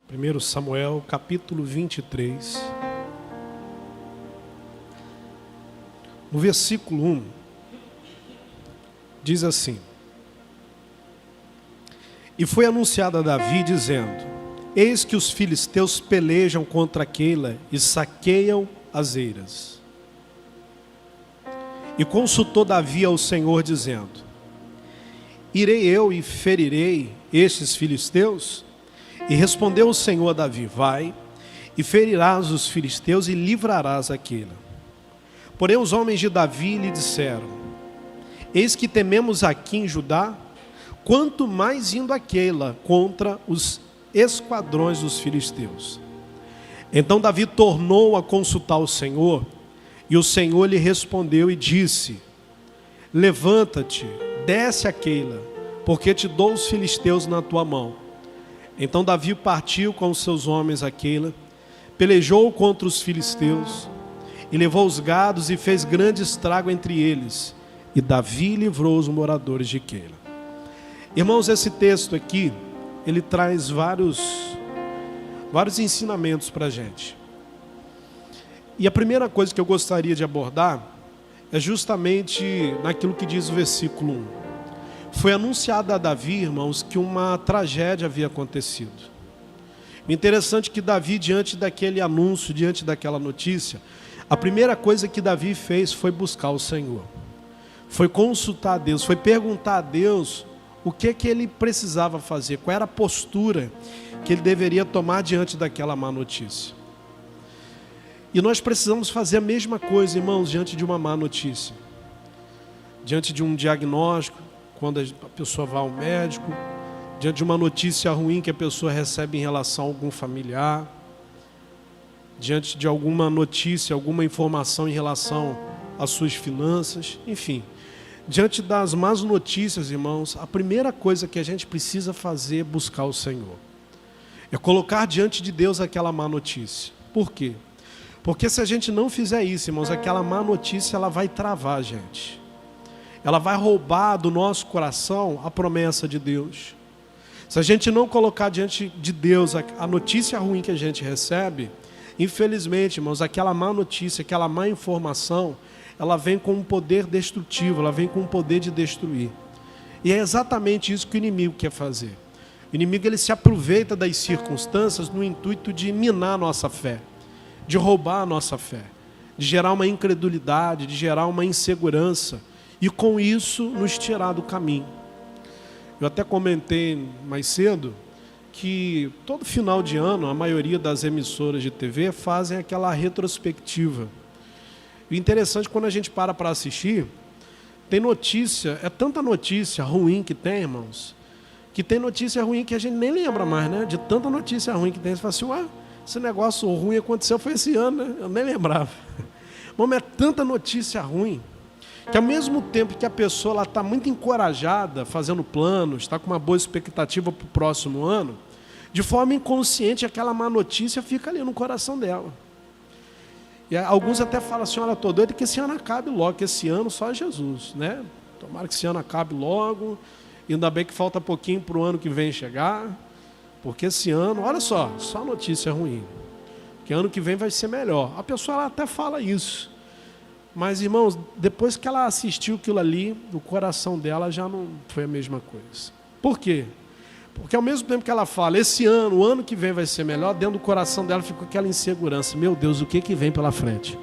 1 Samuel, capítulo 23. No versículo 1, diz assim: E foi anunciado a Davi, dizendo: Eis que os filisteus pelejam contra Keila e saqueiam as eiras. E consultou Davi ao Senhor, dizendo: Irei eu e ferirei estes filisteus? E respondeu o Senhor a Davi: Vai, e ferirás os filisteus e livrarás a Keila. Porém os homens de Davi lhe disseram: Eis que tememos aqui em Judá, quanto mais indo a Keila contra os esquadrões dos filisteus. Então Davi tornou a consultar o Senhor, e o Senhor lhe respondeu e disse: Levanta-te, desce a Keila, porque te dou os filisteus na tua mão. Então Davi partiu com os seus homens a Keila, pelejou contra os filisteus, e levou os gados e fez grande estrago entre eles. E Davi livrou os moradores de Keila. Irmãos, esse texto aqui, ele traz vários ensinamentos para a gente. E a primeira coisa que eu gostaria de abordar é justamente naquilo que diz o versículo 1. Foi anunciado a Davi, irmãos, que uma tragédia havia acontecido. O interessante é que Davi, diante daquele anúncio, diante daquela notícia, a primeira coisa que Davi fez foi buscar o Senhor. Foi consultar a Deus, foi perguntar a Deus o que ele precisava fazer, qual era a postura que ele deveria tomar diante daquela má notícia. E nós precisamos fazer a mesma coisa, irmãos, diante de uma má notícia. Diante de um diagnóstico, quando a pessoa vai ao médico, diante de uma notícia ruim que a pessoa recebe em relação a algum familiar, diante de alguma notícia, alguma informação em relação às suas finanças, enfim. Diante das más notícias, irmãos, a primeira coisa que a gente precisa fazer é buscar o Senhor. É colocar diante de Deus aquela má notícia. Por quê? Porque se a gente não fizer isso, irmãos, aquela má notícia ela vai travar a gente. Ela vai roubar do nosso coração a promessa de Deus. Se a gente não colocar diante de Deus a notícia ruim que a gente recebe, infelizmente, irmãos, aquela má notícia, aquela má informação, ela vem com um poder destrutivo, ela vem com um poder de destruir. E é exatamente isso que o inimigo quer fazer. O inimigo ele se aproveita das circunstâncias no intuito de minar a nossa fé, de roubar a nossa fé, de gerar uma incredulidade, de gerar uma insegurança, e com isso nos tirar do caminho. Eu até comentei mais cedo que todo final de ano a maioria das emissoras de TV fazem aquela retrospectiva. O interessante quando a gente para assistir, tem notícia, é tanta notícia ruim que tem, irmãos, que tem notícia ruim que a gente nem lembra mais, né? De tanta notícia ruim que tem, você fala assim, ué, esse negócio ruim aconteceu foi esse ano, né? Eu nem lembrava. Mas é tanta notícia ruim, que ao mesmo tempo que a pessoa está muito encorajada, fazendo planos, está com uma boa expectativa para o próximo ano, de forma inconsciente aquela má notícia fica ali no coração dela. E alguns até falam assim, olha, estou doido que esse ano acabe logo, que esse ano só é Jesus, né? Tomara que esse ano acabe logo, ainda bem que falta pouquinho para o ano que vem chegar, porque esse ano, olha só notícia ruim, que ano que vem vai ser melhor. A pessoa ela até fala isso. Mas, irmãos, depois que ela assistiu aquilo ali, o coração dela já não foi a mesma coisa. Por quê? Porque ao mesmo tempo que ela fala, esse ano, o ano que vem vai ser melhor, dentro do coração dela ficou aquela insegurança. Meu Deus, o que vem pela frente?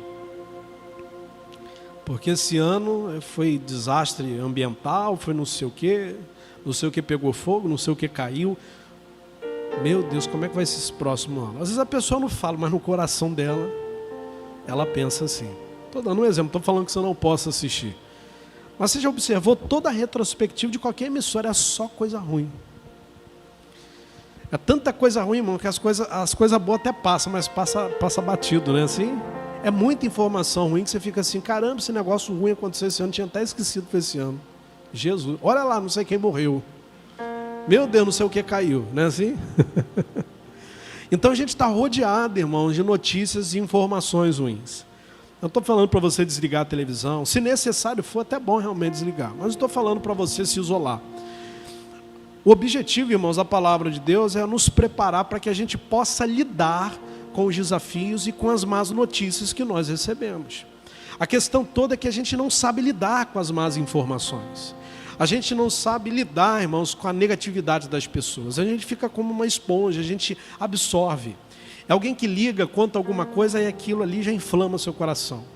Porque esse ano foi desastre ambiental, foi não sei o que pegou fogo, não sei o que caiu. Meu Deus, como é que vai ser esse próximo ano? Às vezes a pessoa não fala, mas no coração dela, ela pensa assim. Estou dando um exemplo, estou falando que você não possa assistir. Mas você já observou toda a retrospectiva de qualquer emissora, é só coisa ruim. É tanta coisa ruim, irmão, que as coisas boas até passam, mas passa batido, né? Assim, é muita informação ruim que você fica assim, caramba, esse negócio ruim aconteceu esse ano, tinha até esquecido para esse ano. Jesus, olha lá, não sei quem morreu. Meu Deus, não sei o que caiu, não é assim? Então a gente está rodeado, irmãos, de notícias e informações ruins. Eu estou falando para você desligar a televisão, se necessário for, até bom realmente desligar, mas não estou falando para você se isolar. O objetivo, irmãos, da palavra de Deus é nos preparar para que a gente possa lidar com os desafios e com as más notícias que nós recebemos. A questão toda é que a gente não sabe lidar com as más informações. A gente não sabe lidar, irmãos, com a negatividade das pessoas. A gente fica como uma esponja, a gente absorve. É alguém que liga, conta alguma coisa e aquilo ali já inflama seu coração.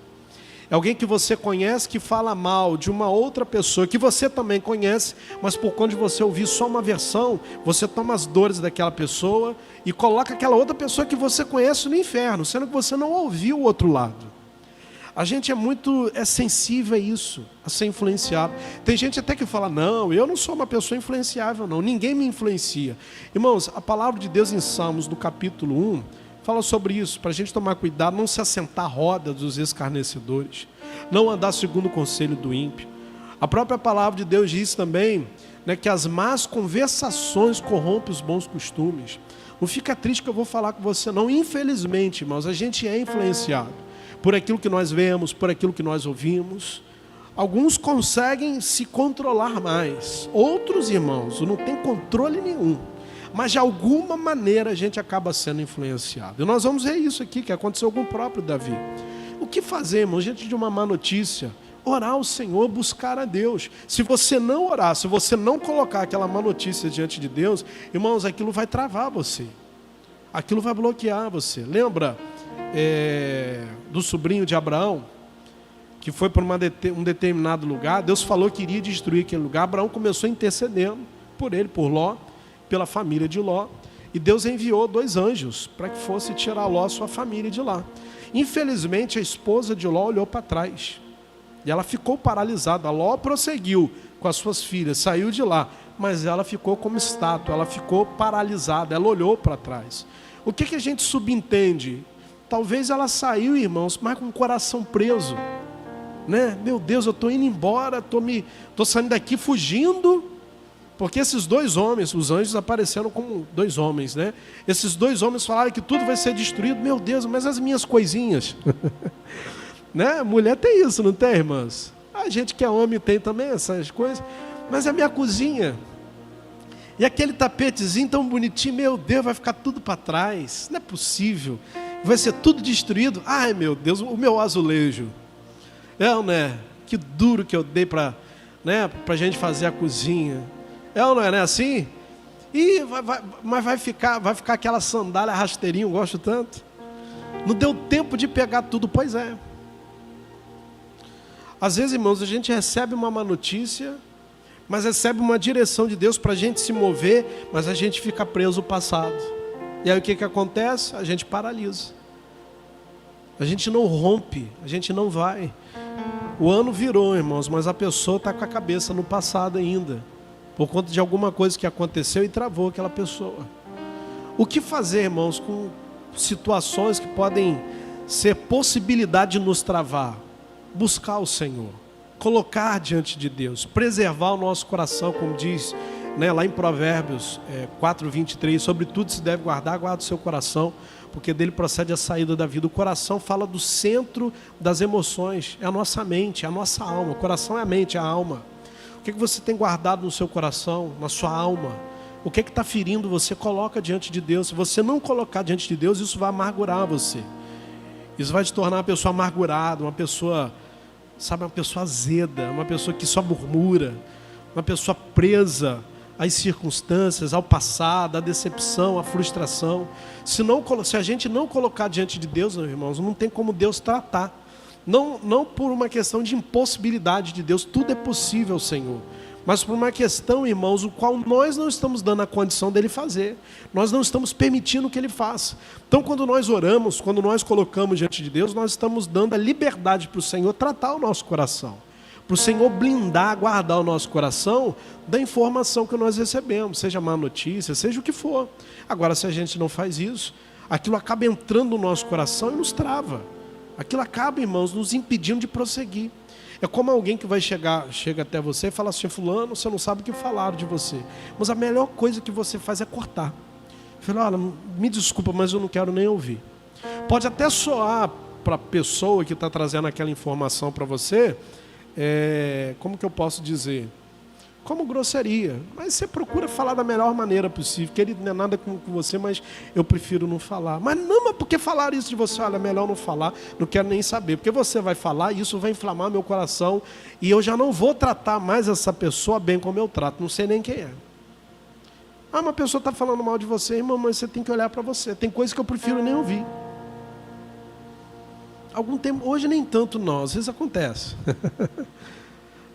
É alguém que você conhece que fala mal de uma outra pessoa que você também conhece, mas por conta de você ouvir só uma versão, você toma as dores daquela pessoa e coloca aquela outra pessoa que você conhece no inferno, sendo que você não ouviu o outro lado. A gente é sensível a isso, a ser influenciado. Tem gente até que fala, não, eu não sou uma pessoa influenciável, não, ninguém me influencia. Irmãos, a palavra de Deus em Salmos, no capítulo 1, fala sobre isso, para a gente tomar cuidado, não se assentar à roda dos escarnecedores, não andar segundo o conselho do ímpio. A própria palavra de Deus diz também, né, que as más conversações corrompem os bons costumes. Não fica triste que eu vou falar com você, não. Infelizmente, irmãos, a gente é influenciado por aquilo que nós vemos, por aquilo que nós ouvimos. Alguns conseguem se controlar mais. Outros, irmãos, não tem controle nenhum. Mas de alguma maneira a gente acaba sendo influenciado. E nós vamos ver isso aqui, que aconteceu com o próprio Davi. O que fazemos diante de uma má notícia? Orar ao Senhor, buscar a Deus. Se você não orar, se você não colocar aquela má notícia diante de Deus, irmãos, aquilo vai travar você. Aquilo vai bloquear você. Lembra do sobrinho de Abraão, que foi para um determinado lugar? Deus falou que iria destruir aquele lugar. Abraão começou intercedendo por ele, por Ló, pela família de Ló, e Deus enviou 2 anjos para que fosse tirar Ló, sua família, de lá. Infelizmente, a esposa de Ló olhou para trás e ela ficou paralisada. Ló prosseguiu com as suas filhas, saiu de lá, mas ela ficou como estátua, ela ficou paralisada, ela olhou para trás. O que a gente subentende? Talvez ela saiu, irmãos, mas com o coração preso, né? Meu Deus, eu estou indo embora, estou saindo daqui fugindo, porque esses 2 homens, os anjos apareceram como 2 homens, né? Esses 2 homens falaram que tudo vai ser destruído. Meu Deus, mas as minhas coisinhas, né? Mulher tem isso, não tem, irmãs? A gente que é homem tem também essas coisas, mas a minha cozinha, e aquele tapetezinho tão bonitinho, meu Deus, vai ficar tudo para trás, não é possível. Vai ser tudo destruído. Ai, meu Deus, o meu azulejo. Né? Que duro que eu dei para, né, a gente fazer a cozinha. Ou não é, né, assim? E mas vai ficar aquela sandália rasteirinha, eu gosto tanto. Não deu tempo de pegar tudo, pois é. Às vezes, irmãos, a gente recebe uma má notícia, mas recebe uma direção de Deus para a gente se mover, mas a gente fica preso ao passado. E aí o que acontece? A gente paralisa. A gente não rompe, a gente não vai. O ano virou, irmãos, mas a pessoa está com a cabeça no passado ainda, por conta de alguma coisa que aconteceu e travou aquela pessoa. O que fazer, irmãos, com situações que podem ser possibilidade de nos travar? Buscar o Senhor, colocar diante de Deus, preservar o nosso coração, como diz, né, lá em Provérbios 4:23, sobre tudo se deve guardar, guarda o seu coração, porque dele procede a saída da vida. O coração fala do centro das emoções, é a nossa mente, é a nossa alma. O coração é a mente, é a alma. O que você tem guardado no seu coração, na sua alma? O que está ferindo você? Coloca diante de Deus. Se você não colocar diante de Deus, isso vai amargurar você. Isso vai te tornar uma pessoa amargurada, uma pessoa, sabe, uma pessoa azeda, uma pessoa que só murmura, uma pessoa presa às circunstâncias, ao passado, à decepção, à frustração. Se a gente não colocar diante de Deus, meus irmãos, não tem como Deus tratar. Não por uma questão de impossibilidade de Deus, tudo é possível, Senhor. Mas por uma questão, irmãos, o qual nós não estamos dando a condição dele fazer. Nós não estamos permitindo que ele faça. Então, quando nós oramos, quando nós colocamos diante de Deus, nós estamos dando a liberdade para o Senhor tratar o nosso coração. Para o Senhor blindar, guardar o nosso coração da informação que nós recebemos, seja má notícia, seja o que for. Agora, se a gente não faz isso, aquilo acaba entrando no nosso coração e nos trava. Aquilo acaba, irmãos, nos impedindo de prosseguir. É como alguém que chega até você e fala assim: fulano, você não sabe o que falaram de você. Mas a melhor coisa que você faz é cortar. Fala: olha, me desculpa, mas eu não quero nem ouvir. Pode até soar para a pessoa que está trazendo aquela informação para você, como que eu posso dizer? como grosseria. Mas você procura falar da melhor maneira possível. Querido, não é nada com você, mas eu prefiro não falar. Mas porque falaram isso de você? Olha, é melhor não falar, não quero nem saber. Porque você vai falar e isso vai inflamar meu coração. E eu já não vou tratar mais essa pessoa bem como eu trato. Não sei nem quem é. Uma pessoa está falando mal de você, irmão, mas você tem que olhar para você. Tem coisa que eu prefiro nem ouvir. Algum tempo, hoje nem tanto não, às vezes acontece.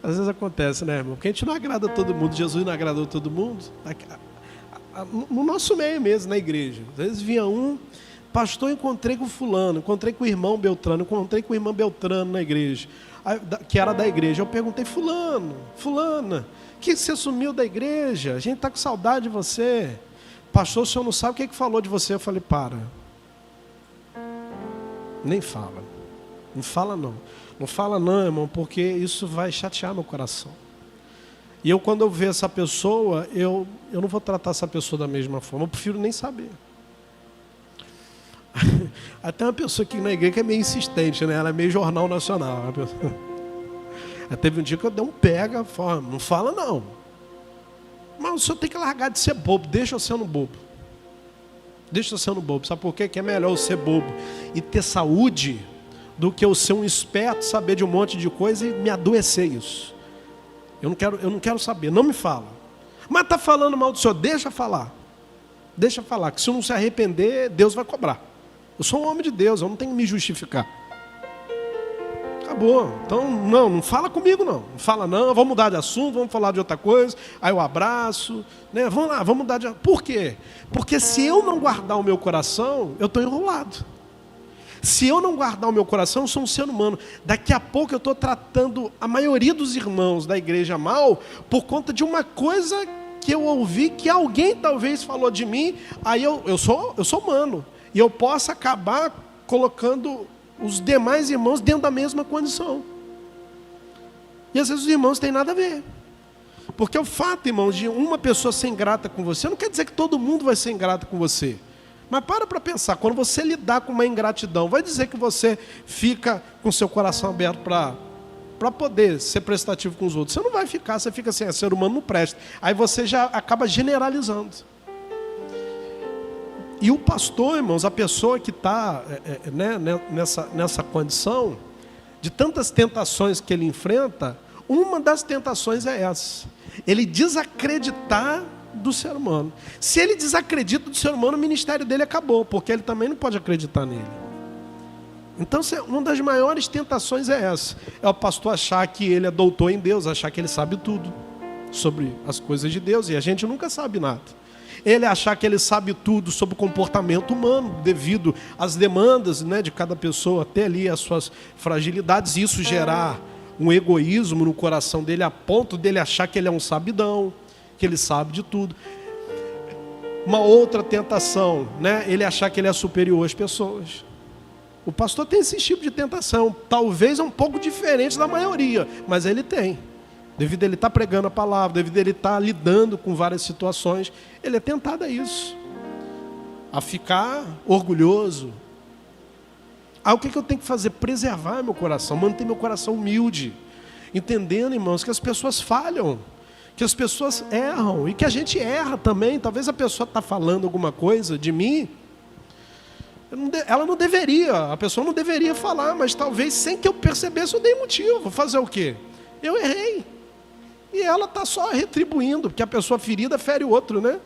Às vezes acontece, né, irmão? Porque a gente não agrada todo mundo. Jesus não agradou todo mundo. No nosso meio mesmo, na igreja. Às vezes vinha pastor, encontrei com fulano, encontrei com o irmão Beltrano, encontrei com o irmão Beltrano na igreja, que era da igreja. Eu perguntei, fulana, que você sumiu da igreja? A gente está com saudade de você. Pastor, o senhor não sabe o que falou de você? Eu falei, para. Nem fala. Não fala não. Não fala não, irmão, porque isso vai chatear meu coração. E eu, quando eu ver essa pessoa, eu não vou tratar essa pessoa da mesma forma. Eu prefiro nem saber. Até uma pessoa aqui na igreja que é meio insistente, né? Ela é meio jornal nacional. Teve um dia que eu dei um pega, não fala não. Mas o senhor tem que largar de ser bobo. Deixa eu sendo bobo. Deixa eu sendo bobo. Sabe por quê? Que é melhor eu ser bobo e ter saúde do que eu ser um esperto, saber de um monte de coisa e me adoecer isso. Eu não quero saber, não me fala. Mas está falando mal do senhor, deixa falar. Deixa falar, que se eu não se arrepender, Deus vai cobrar. Eu sou um homem de Deus, eu não tenho que me justificar. Acabou. Então, não fala comigo não. Não fala não, vamos mudar de assunto, vamos falar de outra coisa. Aí eu abraço, né? Vamos lá, vamos mudar de assunto. Por quê? Porque se eu não guardar o meu coração, eu estou enrolado. Se eu não guardar o meu coração, eu sou um ser humano. Daqui a pouco eu estou tratando a maioria dos irmãos da igreja mal por conta de uma coisa que eu ouvi, que alguém talvez falou de mim. Aí eu sou humano. E eu posso acabar colocando os demais irmãos dentro da mesma condição. E às vezes os irmãos têm nada a ver. Porque o fato, irmãos, de uma pessoa ser ingrata com você, não quer dizer que todo mundo vai ser ingrato com você. Mas para pensar, quando você lidar com uma ingratidão, vai dizer que você fica com seu coração aberto para poder ser prestativo com os outros. Você não vai ficar, você fica assim, ser humano não presta. Aí você já acaba generalizando. E o pastor, irmãos, a pessoa que está nessa condição, de tantas tentações que ele enfrenta, uma das tentações é essa. Ele desacreditar do ser humano. Se ele desacredita do ser humano, o ministério dele acabou, porque ele também não pode acreditar nele. Então, uma das maiores tentações é essa. É o pastor achar que ele é doutor em Deus, achar que ele sabe tudo sobre as coisas de Deus, e a gente nunca sabe nada. Ele achar que ele sabe tudo sobre o comportamento humano, devido às demandas, né, de cada pessoa, até ali as suas fragilidades, e isso gerar um egoísmo no coração dele, a ponto dele achar que ele é um sabidão, que ele sabe de tudo. Uma outra tentação, né, ele achar que ele é superior às pessoas. O pastor tem esse tipo de tentação, talvez é um pouco diferente da maioria, mas ele tem. Devido a ele estar pregando a palavra, devido a ele estar lidando com várias situações, ele é tentado a isso. A ficar orgulhoso. O que eu tenho que fazer? Preservar meu coração, manter meu coração humilde. Entendendo, irmãos, que as pessoas falham, que as pessoas erram, e que a gente erra também. Talvez a pessoa está falando alguma coisa de mim, ela não deveria, a pessoa não deveria falar, mas talvez sem que eu percebesse eu dei motivo. Fazer o quê? Eu errei. E ela está só retribuindo, porque a pessoa ferida fere o outro, né?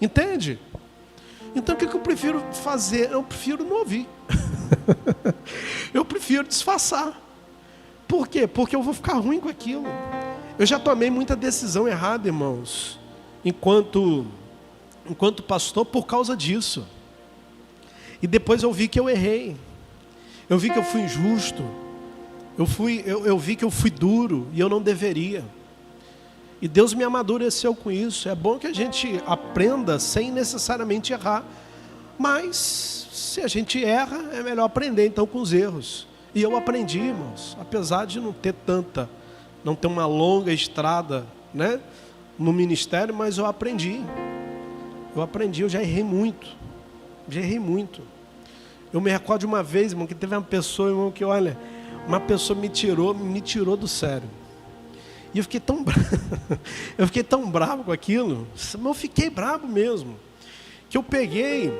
Entende? Então o que eu prefiro fazer? Eu prefiro não ouvir. Eu prefiro disfarçar. Por quê? Porque eu vou ficar ruim com aquilo. Eu já tomei muita decisão errada, irmãos, enquanto pastor, por causa disso. E depois eu vi que eu errei. Eu vi que eu fui injusto. Eu vi que eu fui duro e eu não deveria. E Deus me amadureceu com isso. É bom que a gente aprenda sem necessariamente errar. Mas se a gente erra, é melhor aprender então com os erros. E eu aprendi, irmãos, apesar de não ter uma longa estrada, né, no ministério, mas eu aprendi. Eu já errei muito. Eu me recordo de uma vez, irmão, que teve uma pessoa, irmão, que olha, uma pessoa me tirou do sério. E eu fiquei tão bravo, eu fiquei tão bravo com aquilo, mas eu fiquei bravo mesmo, que eu peguei,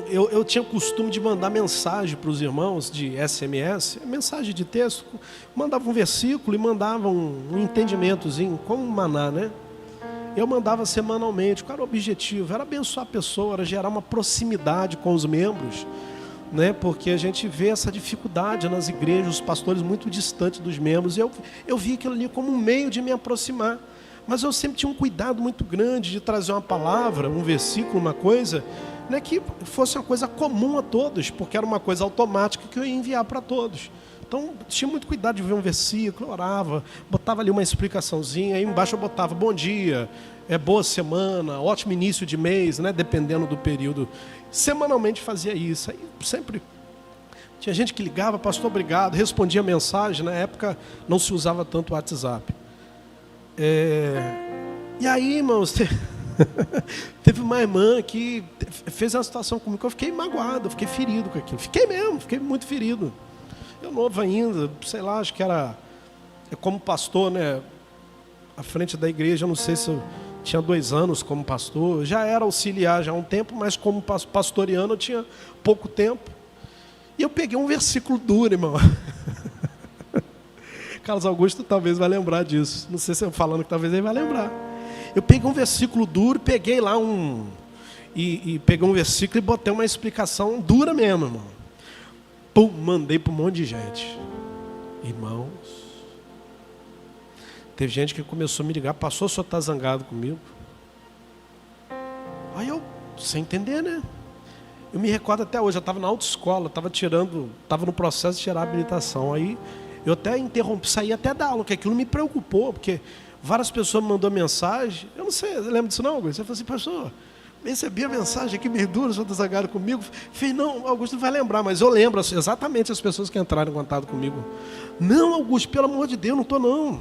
eu tinha o costume de mandar mensagem para os irmãos de SMS, mensagem de texto, mandava um versículo e mandava um entendimentozinho, como um maná, né? Eu mandava semanalmente. Qual era o objetivo? Era abençoar a pessoa, era gerar uma proximidade com os membros, né? Porque a gente vê essa dificuldade nas igrejas, os pastores muito distantes dos membros. Eu vi aquilo ali como um meio de me aproximar. Mas eu sempre tinha um cuidado muito grande de trazer uma palavra, um versículo, uma coisa, né, que fosse uma coisa comum a todos, porque era uma coisa automática que eu ia enviar para todos. Então, tinha muito cuidado de ver um versículo, orava, botava ali uma explicaçãozinha, aí embaixo eu botava bom dia, boa semana, ótimo início de mês, né, dependendo do período. Semanalmente fazia isso. Aí sempre tinha gente que ligava, pastor, obrigado, respondia mensagem. Na época não se usava tanto o WhatsApp. E aí, irmãos, teve uma irmã que fez uma situação comigo que eu fiquei magoado, eu fiquei ferido com aquilo. Fiquei muito ferido. Eu novo ainda, sei lá, acho que era como pastor, né? À frente da igreja, eu não sei se eu tinha 2 anos como pastor, eu já era auxiliar já há um tempo, mas como pastoreando eu tinha pouco tempo. E eu peguei um versículo duro, irmão. Carlos Augusto talvez vai lembrar disso. Não sei se eu falando que talvez ele vai lembrar. Eu peguei um versículo duro, peguei lá peguei um versículo e botei uma explicação dura mesmo, irmão. Pum, mandei para um monte de gente. Irmãos, teve gente que começou a me ligar, pastor, o senhor está zangado comigo? Aí eu, sem entender, né? Eu me recordo até hoje, eu estava na autoescola, estava no processo de tirar a habilitação. Aí eu até interrompi, saí até da aula, porque aquilo me preocupou, porque várias pessoas me mandaram mensagem. Eu não sei, lembra disso não, Augusto? Você falou assim, pastor, recebi a mensagem aqui meio dura, o senhor está zangado comigo. Falei, não, Augusto não vai lembrar, mas eu lembro exatamente as pessoas que entraram em contato comigo. Não, Augusto, pelo amor de Deus, não estou não.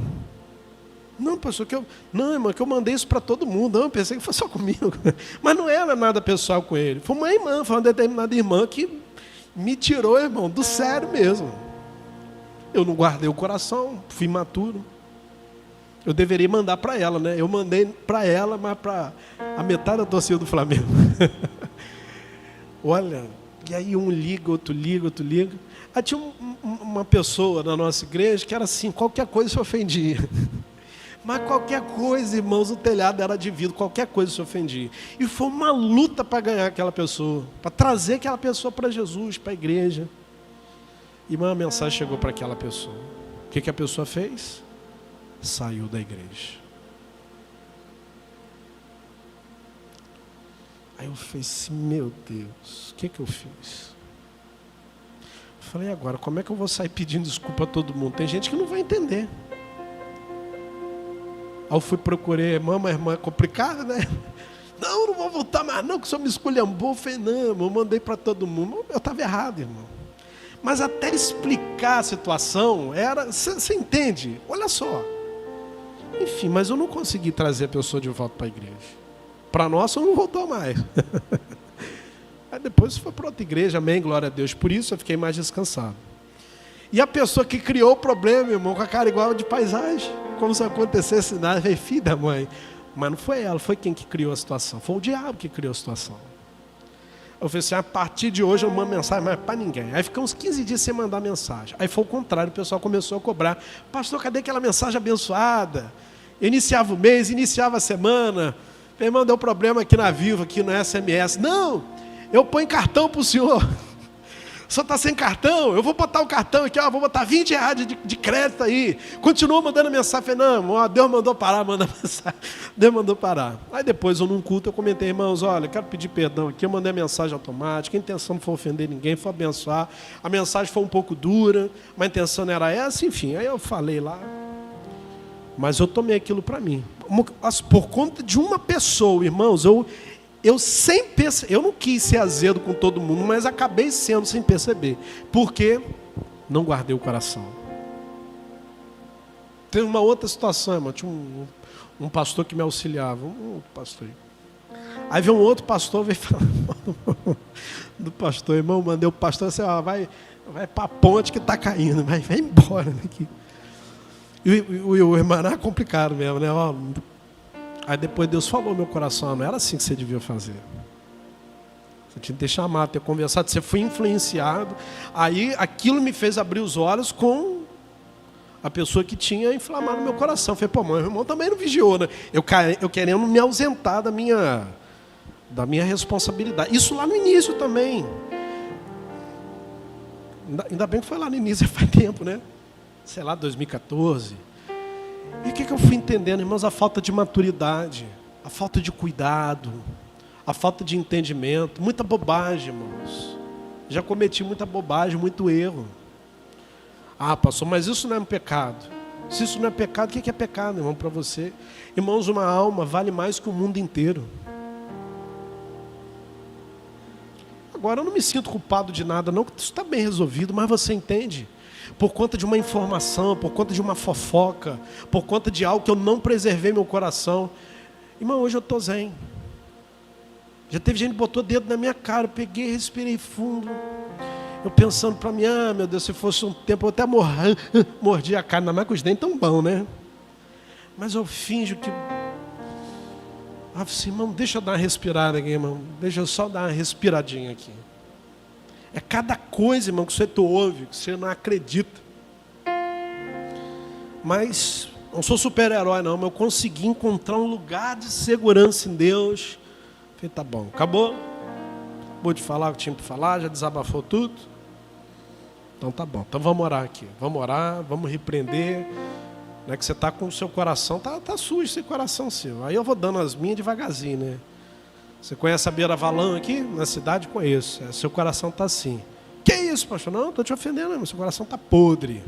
Não, pastor, não, irmão, que eu mandei isso para todo mundo. Não, pensei que foi só comigo. Mas não era nada pessoal com ele. Foi uma irmã, foi uma determinada irmã que me tirou, irmão, do sério mesmo. Eu não guardei o coração, fui imaturo. Eu deveria mandar para ela, né? Eu mandei para ela, mas para a metade da torcida do Flamengo. Olha, e aí um liga, outro liga, outro liga. Aí tinha uma pessoa na nossa igreja que era assim, qualquer coisa se ofendia. Mas qualquer coisa, irmãos, o telhado era de vidro, qualquer coisa se ofendia. E foi uma luta para ganhar aquela pessoa, para trazer aquela pessoa para Jesus, para a igreja. E uma mensagem chegou para aquela pessoa. O que a pessoa fez? Saiu da igreja. Aí eu falei assim, meu Deus, o que eu fiz? Falei, agora, como é que eu vou sair pedindo desculpa a todo mundo? Tem gente que não vai entender. Aí eu fui procurei uma irmã complicada, né? Não vou voltar mais não, que o senhor me esculhambou. Eu falei, não, irmão, eu mandei para todo mundo. Eu estava errado, irmão. Mas até explicar a situação, você entende? Olha só. Enfim, mas eu não consegui trazer a pessoa de volta para a igreja. Para nós, não voltou mais. Aí depois foi para outra igreja, amém, glória a Deus. Por isso eu fiquei mais descansado. E a pessoa que criou o problema, irmão, com a cara igual de paisagem, como se acontecesse nada, veio filho da mãe. Mas não foi ela, foi quem que criou a situação. Foi o diabo que criou a situação. Eu falei assim, a partir de hoje eu não mando mensagem mais para ninguém. Aí ficamos 15 dias sem mandar mensagem. Aí foi o contrário, o pessoal começou a cobrar. Pastor, cadê aquela mensagem abençoada? Eu iniciava o mês, iniciava a semana. Meu irmão, deu problema aqui na Viva, aqui no SMS. Não, eu ponho cartão para o senhor. O senhor está sem cartão? Eu vou botar o cartão aqui, vou botar R$20 de crédito aí. Continua mandando mensagem. Falei, não, Deus mandou parar, manda mensagem. Deus mandou parar. Aí depois, num culto, eu comentei, irmãos, olha, quero pedir perdão aqui. Eu mandei a mensagem automática. A intenção não foi ofender ninguém, foi abençoar. A mensagem foi um pouco dura, mas a intenção não era essa. Enfim, aí eu falei lá. Mas eu tomei aquilo para mim. Por conta de uma pessoa, irmãos, eu não quis ser azedo com todo mundo, mas acabei sendo sem perceber. Porque não guardei o coração. Teve uma outra situação, irmão. Tinha um pastor que me auxiliava. Um outro pastor. Aí veio um outro pastor, veio falar do pastor, irmão, mandei o pastor assim, vai para a ponte que está caindo, vai embora daqui. E o irmão é complicado mesmo, né? Ó, aí depois Deus falou no meu coração, não era assim que você devia fazer. Você tinha que ter chamado, ter conversado, você foi influenciado. Aí aquilo me fez abrir os olhos com a pessoa que tinha inflamado meu coração. Eu falei, pô, meu irmão também não vigiou, né? Eu querendo me ausentar da minha responsabilidade. Isso lá no início também. Ainda bem que foi lá no início, faz tempo, né? Sei lá, 2014. E o que eu fui entendendo, irmãos? A falta de maturidade, a falta de cuidado, a falta de entendimento, muita bobagem, irmãos. Já cometi muita bobagem, muito erro. Ah, pastor, mas isso não é um pecado. Se isso não é pecado, o que é pecado, irmão, para você? Irmãos, uma alma vale mais que o mundo inteiro. Agora, eu não me sinto culpado de nada, não, isso está bem resolvido, mas você entende? Por conta de uma informação, por conta de uma fofoca, por conta de algo que eu não preservei meu coração. Irmão, hoje eu estou zen. Já teve gente que botou o dedo na minha cara, eu peguei, respirei fundo. Eu pensando para mim, meu Deus, se fosse um tempo eu até mordia a carne, ainda mais com os dentes tão bons, né? Mas eu finjo que... assim, irmão, deixa eu dar uma respirada aqui, irmão. Deixa eu só dar uma respiradinha aqui. É cada coisa, irmão, que você ouve, que você não acredita. Mas, não sou super-herói não, mas eu consegui encontrar um lugar de segurança em Deus. Falei, tá bom, acabou? Vou te falar o que tinha para falar, já desabafou tudo? Então tá bom, então vamos orar aqui. Vamos orar, vamos repreender. Não é que você está com o seu coração, tá sujo esse coração seu. Aí eu vou dando as minhas devagarzinho, né? Você conhece a Beira Valão aqui? Na cidade, conheço. Seu coração está assim. Que isso, pastor? Não, estou te ofendendo, meu. Seu coração está podre.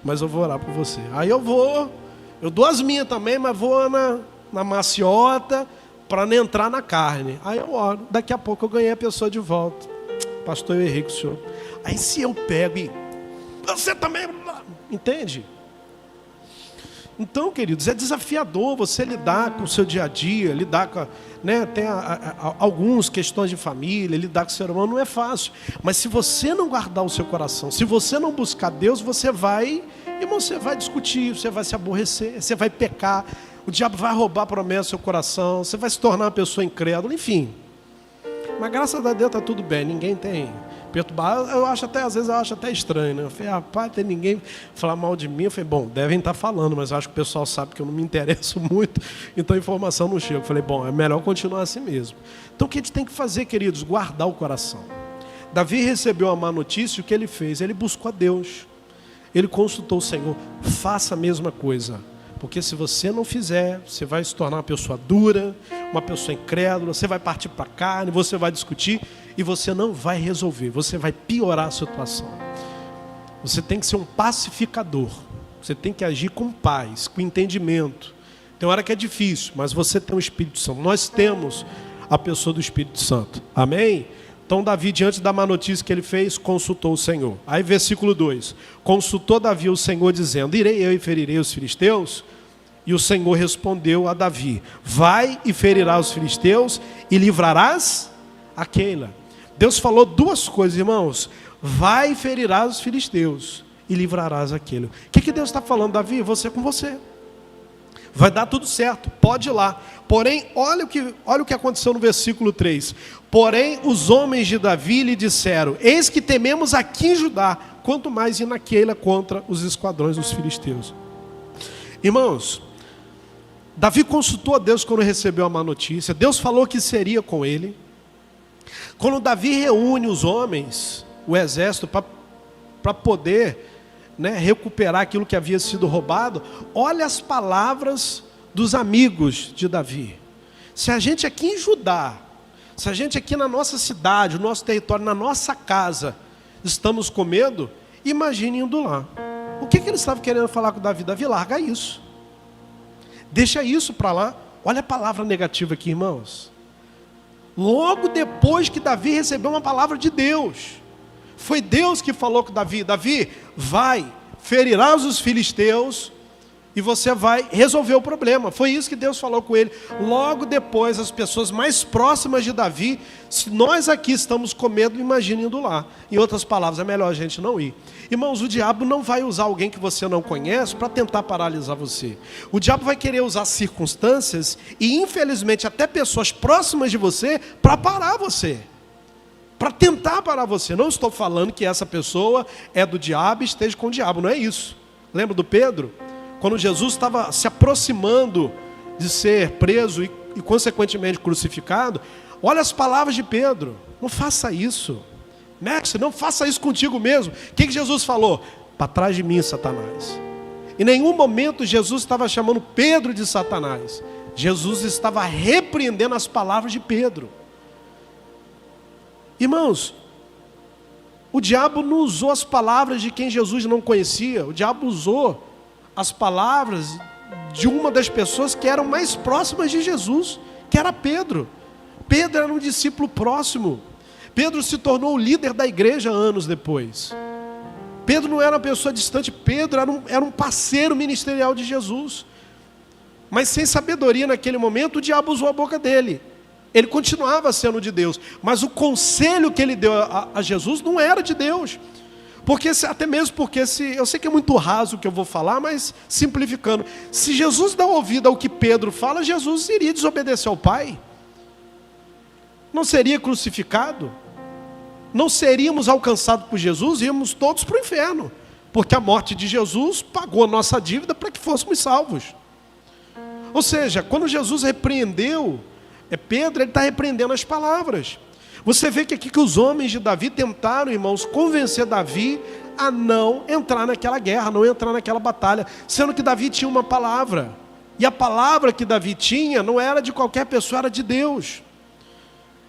Mas eu vou orar por você. Aí eu dou as minhas também, mas vou na maciota para não entrar na carne. Aí eu oro. Daqui a pouco eu ganhei a pessoa de volta. Pastor, eu errei com o senhor. Aí se eu pego e... você também... entende? Então, queridos, é desafiador você lidar com o seu dia a dia, lidar com, né, tem algumas questões de família, lidar com o ser humano não é fácil. Mas se você não guardar o seu coração, se você não buscar Deus, você vai discutir, você vai se aborrecer, você vai pecar, o diabo vai roubar a promessa do seu coração, você vai se tornar uma pessoa incrédula, enfim. Mas graças a Deus está tudo bem, ninguém tem... perturbar. Às vezes eu acho até estranho, né? Eu falei, rapaz, tem ninguém falar mal de mim. Eu falei, bom, devem estar falando, mas eu acho que o pessoal sabe que eu não me interesso muito, então a informação não chega. Eu falei, bom, é melhor continuar assim mesmo. Então o que a gente tem que fazer, queridos? Guardar o coração. Davi recebeu a má notícia, o que ele fez? Ele buscou a Deus. Ele consultou o Senhor. Faça a mesma coisa. Porque se você não fizer, você vai se tornar uma pessoa dura, uma pessoa incrédula, você vai partir para a carne, você vai discutir e você não vai resolver, você vai piorar a situação. Você tem que ser um pacificador, você tem que agir com paz, com entendimento. Tem hora que é difícil, mas você tem o Espírito Santo. Nós temos a pessoa do Espírito Santo. Amém? Então Davi, diante da má notícia que ele fez, consultou o Senhor. Aí versículo 2. Consultou Davi o Senhor dizendo, irei eu e ferirei os filisteus? E o Senhor respondeu a Davi, vai e ferirás os filisteus e livrarás a Keila. Deus falou duas coisas, irmãos. Vai e ferirás os filisteus e livrarás a Keila. O que Deus está falando, Davi? Você com você. Vai dar tudo certo, pode ir lá. Porém, olha o que aconteceu no versículo 3. Porém, os homens de Davi lhe disseram, eis que tememos aqui em Judá, quanto mais ir na Keila contra os esquadrões dos filisteus. Irmãos, Davi consultou a Deus quando recebeu a má notícia. Deus falou que seria com ele. Quando Davi reúne os homens, o exército, para poder, né, recuperar aquilo que havia sido roubado, olha as palavras dos amigos de Davi. Se a gente aqui em Judá, se a gente aqui na nossa cidade, no nosso território, na nossa casa, estamos com medo, imagine indo lá. O que eles estavam querendo falar com Davi? Davi, larga isso. Deixa isso para lá. Olha a palavra negativa aqui, irmãos. Logo depois que Davi recebeu uma palavra de Deus. Foi Deus que falou com Davi, Davi, vai, ferirás os filisteus e você vai resolver o problema. Foi isso que Deus falou com ele. Logo depois, as pessoas mais próximas de Davi, se nós aqui estamos com medo, imagine indo lá. Em outras palavras, é melhor a gente não ir. Irmãos, o diabo não vai usar alguém que você não conhece para tentar paralisar você. O diabo vai querer usar circunstâncias e, infelizmente, até pessoas próximas de você para parar você. Para tentar parar você. Não estou falando que essa pessoa é do diabo e esteja com o diabo, não é isso. Lembra do Pedro? Quando Jesus estava se aproximando de ser preso e consequentemente crucificado, olha as palavras de Pedro: não faça isso, mestre, não faça isso contigo mesmo. O que Jesus falou? Para trás de mim, Satanás. Em nenhum momento Jesus estava chamando Pedro de Satanás. Jesus estava repreendendo as palavras de Pedro. Irmãos, o diabo não usou as palavras de quem Jesus não conhecia. O diabo usou as palavras de uma das pessoas que eram mais próximas de Jesus, que era Pedro. Pedro era um discípulo próximo. Pedro se tornou o líder da igreja anos depois. Pedro não era uma pessoa distante. Pedro era um parceiro ministerial de Jesus. Mas sem sabedoria naquele momento, o diabo usou a boca dele. Ele continuava sendo de Deus, mas o conselho que ele deu a Jesus não era de Deus. Porque, até mesmo porque, eu sei que é muito raso o que eu vou falar, mas simplificando, se Jesus dá ouvido ao que Pedro fala, Jesus iria desobedecer ao Pai. Não seria crucificado. Não seríamos alcançados por Jesus, íamos todos para o inferno. Porque a morte de Jesus pagou a nossa dívida para que fôssemos salvos. Ou seja, quando Jesus repreendeu Pedro, ele está repreendendo as palavras. Você vê que aqui que os homens de Davi tentaram, irmãos, convencer Davi a não entrar naquela guerra, não entrar naquela batalha, sendo que Davi tinha uma palavra. E a palavra que Davi tinha não era de qualquer pessoa, era de Deus.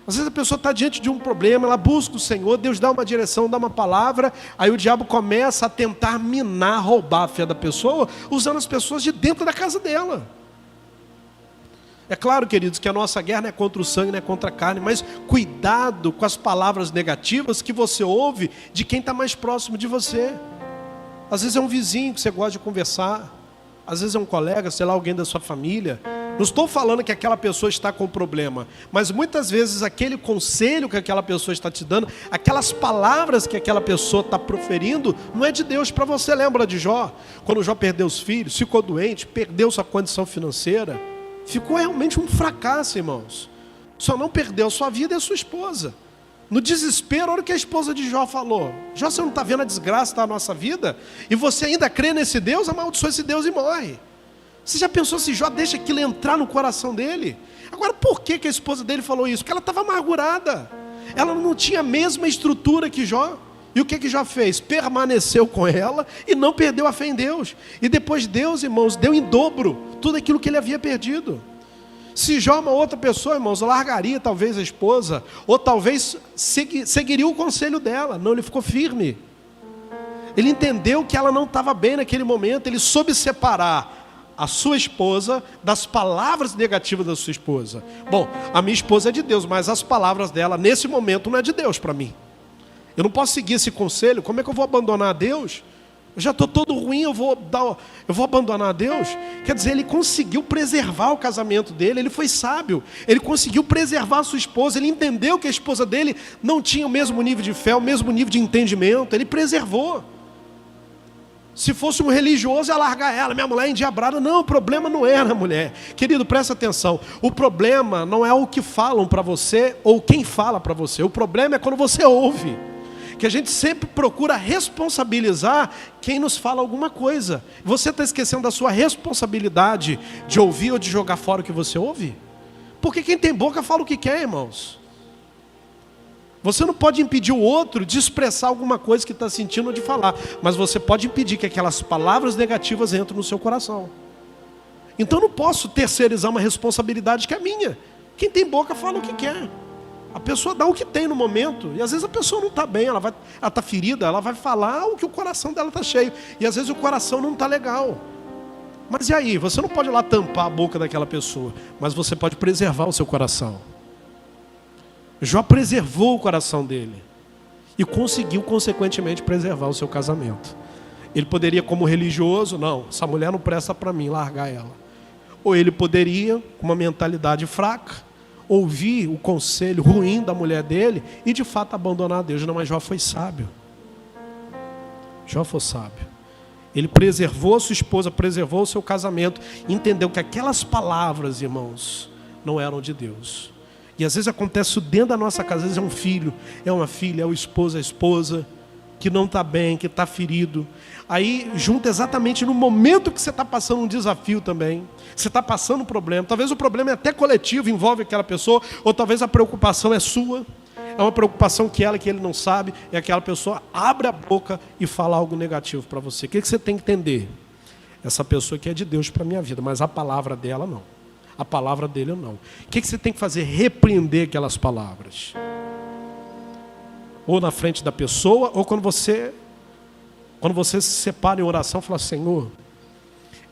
Às vezes a pessoa está diante de um problema, ela busca o Senhor, Deus dá uma direção, dá uma palavra, aí o diabo começa a tentar minar, roubar a fé da pessoa, usando as pessoas de dentro da casa dela. É claro, queridos, que a nossa guerra não é contra o sangue, não é contra a carne, mas cuidado com as palavras negativas que você ouve de quem está mais próximo de você. Às vezes é um vizinho que você gosta de conversar, às vezes é um colega, sei lá, alguém da sua família. Não estou falando que aquela pessoa está com problema, mas muitas vezes aquele conselho que aquela pessoa está te dando, aquelas palavras que aquela pessoa está proferindo, não é de Deus para você. Lembra de Jó? Quando Jó perdeu os filhos, ficou doente, perdeu sua condição financeira, ficou realmente um fracasso, irmãos. Só não perdeu sua vida e a sua esposa. No desespero, olha o que a esposa de Jó falou: Jó, você não está vendo a desgraça da nossa vida? E você ainda crê nesse Deus? Amaldiçoa esse Deus e morre. Você já pensou se Jó deixa aquilo entrar no coração dele? Agora, por que a esposa dele falou isso? Porque ela estava amargurada. Ela não tinha a mesma estrutura que Jó. E o que Jó fez? Permaneceu com ela e não perdeu a fé em Deus. E depois Deus, irmãos, deu em dobro tudo aquilo que ele havia perdido. Se Jó é uma outra pessoa, irmãos, largaria talvez a esposa, ou talvez seguiria o conselho dela. Não, ele ficou firme. Ele entendeu que ela não estava bem naquele momento, ele soube separar a sua esposa das palavras negativas da sua esposa. Bom, a minha esposa é de Deus, mas as palavras dela nesse momento não é de Deus para mim. Eu não posso seguir esse conselho. Como é que eu vou abandonar a Deus? Eu já estou todo ruim, eu vou abandonar a Deus? Quer dizer, ele conseguiu preservar o casamento dele, ele foi sábio, ele conseguiu preservar a sua esposa, ele entendeu que a esposa dele não tinha o mesmo nível de fé, o mesmo nível de entendimento, ele preservou. Se fosse um religioso, ia largar ela, minha mulher é endiabrada. Não, o problema não era a mulher. Querido, presta atenção. O problema não é o que falam para você ou quem fala para você. O problema é quando você ouve. Que a gente sempre procura responsabilizar quem nos fala alguma coisa. Você está esquecendo da sua responsabilidade de ouvir ou de jogar fora o que você ouve? Porque quem tem boca fala o que quer, irmãos. Você não pode impedir o outro de expressar alguma coisa que está sentindo ou de falar, mas você pode impedir que aquelas palavras negativas entrem no seu coração. Então eu não posso terceirizar uma responsabilidade que é minha. Quem tem boca fala o que quer. A pessoa dá o que tem no momento, e às vezes a pessoa não está bem, ela está ferida, ela vai falar o que o coração dela está cheio, e às vezes o coração não está legal. Mas e aí? Você não pode ir lá tampar a boca daquela pessoa, mas você pode preservar o seu coração. Jó preservou o coração dele e conseguiu consequentemente preservar o seu casamento. Ele poderia, como religioso, não, essa mulher não presta para mim, largar ela. Ou ele poderia, com uma mentalidade fraca, ouvir o conselho ruim da mulher dele e de fato abandonar Deus. Não, mas Jó foi sábio. Jó foi sábio. Ele preservou a sua esposa, preservou o seu casamento, entendeu que aquelas palavras, irmãos, não eram de Deus. E às vezes acontece isso dentro da nossa casa. Às vezes é um filho, é uma filha, é o esposo, a esposa, que não está bem, que está ferido. Aí junta exatamente no momento que você está passando um desafio também. Você está passando um problema. Talvez o problema é até coletivo, envolve aquela pessoa. Ou talvez a preocupação é sua. É uma preocupação que ele não sabe. E aquela pessoa abre a boca e fala algo negativo para você. O que você tem que entender? Essa pessoa aqui é de Deus para a minha vida, mas a palavra dela não. A palavra dele não. O que você tem que fazer? Repreender aquelas palavras. Ou na frente da pessoa, ou quando você se separa em oração, fala: Senhor,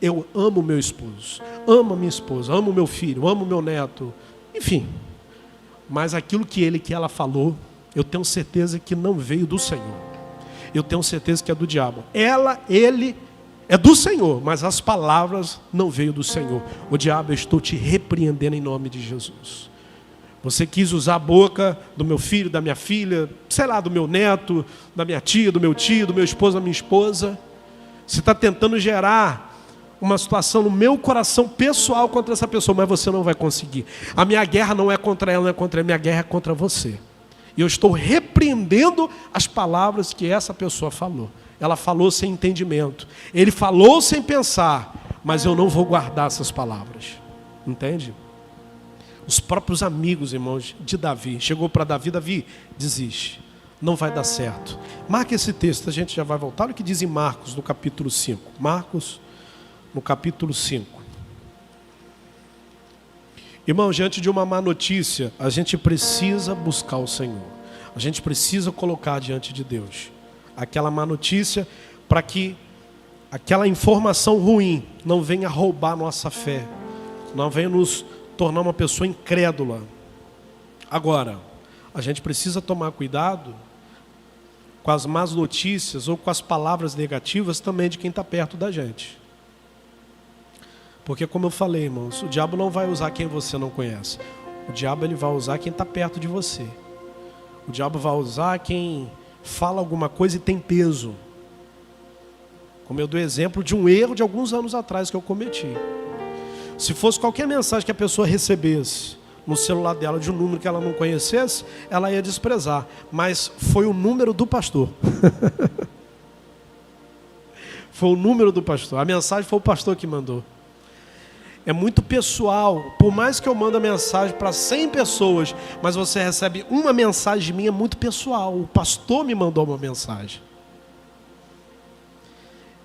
eu amo meu esposo, amo a minha esposa, amo meu filho, amo meu neto, enfim. Mas aquilo que ela falou, eu tenho certeza que não veio do Senhor. Eu tenho certeza que é do diabo. Ele é do Senhor, mas as palavras não veio do Senhor. O diabo, eu estou te repreendendo em nome de Jesus. Você quis usar a boca do meu filho, da minha filha, sei lá, do meu neto, da minha tia, do meu tio, do meu esposo, da minha esposa. Você está tentando gerar uma situação no meu coração pessoal contra essa pessoa, mas você não vai conseguir. A minha guerra não é contra ela, não é contra ela, a minha guerra é contra você. E eu estou repreendendo as palavras que essa pessoa falou. Ela falou sem entendimento. Ele falou sem pensar, mas eu não vou guardar essas palavras. Entende? Os próprios amigos, irmãos, de Davi. Chegou para Davi: Davi, desiste. Não vai dar certo. Marque esse texto, a gente já vai voltar. Olha o que diz em Marcos, no capítulo 5. Marcos, no capítulo 5. Irmão, diante de uma má notícia, a gente precisa buscar o Senhor. A gente precisa colocar diante de Deus aquela má notícia, para que aquela informação ruim não venha roubar nossa fé, não venha nos tornar uma pessoa incrédula. Agora, a gente precisa tomar cuidado com as más notícias ou com as palavras negativas também de quem está perto da gente. Porque, como eu falei, irmãos, o diabo não vai usar quem você não conhece. O diabo, ele vai usar quem está perto de você. O diabo vai usar quem fala alguma coisa e tem peso. Como eu dou exemplo de um erro de alguns anos atrás que eu cometi. Se fosse qualquer mensagem que a pessoa recebesse no celular dela de um número que ela não conhecesse, ela ia desprezar. Mas foi o número do pastor. Foi o número do pastor. A mensagem foi o pastor que mandou. É muito pessoal. Por mais que eu mande a mensagem para 100 pessoas, mas você recebe uma mensagem minha, é muito pessoal. O pastor me mandou uma mensagem.